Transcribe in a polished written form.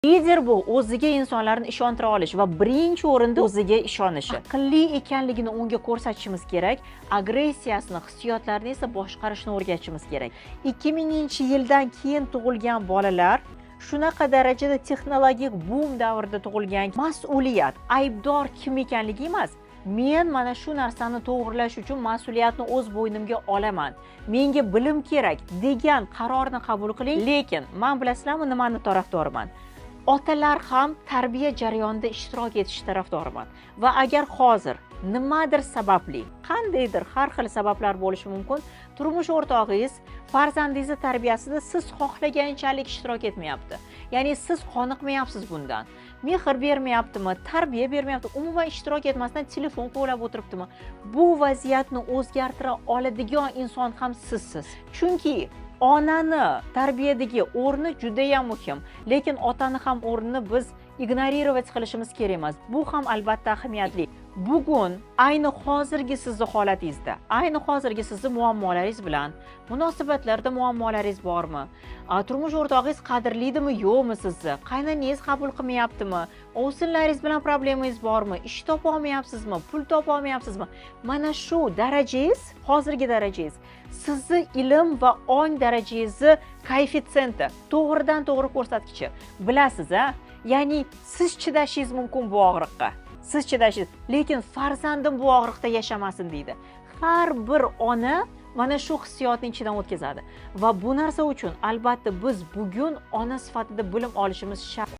Lider bu o'ziga insonlarni ishontira olish va birinchi o'rinda o'ziga ishonishi. Aqlli ekanligini unga ko'rsatishimiz kerak, agressiyasini, hissiyotlarni esa boshqarishni o'rgatishimiz kerak. 2000-yildan keyin tug'ilgan bolalar shunaqa darajada texnologik boom davrida tug'ilgan. Mas'uliyat, aybdor kim ekanligi emas. Men mana shu narsani to'g'rilash uchun mas'uliyatni o'z bo'ynimga olaman. Menga bilim kerak degan qarorni qabul qiling. Lekin men bilasizlarmi nimani tarafdoriman? Otalar ham tarbiya jarayonida ishtirok etish tarafdoriman. Va agar hozir nimadir sababli, qandaydir har xil sabablar bo'lishi mumkin, turmush o'rtog'ingiz farzandingiz tarbiyasida siz xohlaganchalik ishtirok etmayapti. Ya'ni siz qoniqmayapsiz bundan. Mehr bermayaptimi, tarbiya bermayaptimi, umuman ishtirok etmasdan telefon qo'llab o'tiribdimi? Bu vaziyatni o'zgartira oladigan inson ham sizsiz. Chunki onani tarbiyadagi o'rni juda ham muhim, lekin otani ham o'rnini biz ignorirovat qilishimiz kerak emas. Bu ham albatta ahamiyatli. Bugun ayni hozirgi sizni holatingizda, ayni hozirgi sizni muammolaringiz bilan, munosabatlarda muammolaringiz bormi? Turmush o'rtog'ingiz qadrliydimi, yo'qmi sizni? Qaynonangiz qabul qilmayaptimi? O'g'sinlaringiz bilan problemangiz bormi? Ish topa olmayapsizmi? Pul topa olmayapsizmi? Mana shu darajangiz, hozirgi darajangiz sizni ilm va ong darajangizni koeffitsiyenti, to'g'ridan to'g'ri ko'rsatkichi. Bilasiz, ya'ni siz chidashingiz mumkin bu og'riqqa. Siz chidashingiz, lekin farzandim bu og'riqda yashamasin deydi. Har bir ona mana shu hissiyotning ichidan o'tkazadi va bu narsa uchun albatta biz bugun ona sifatida bilim olishimiz shart.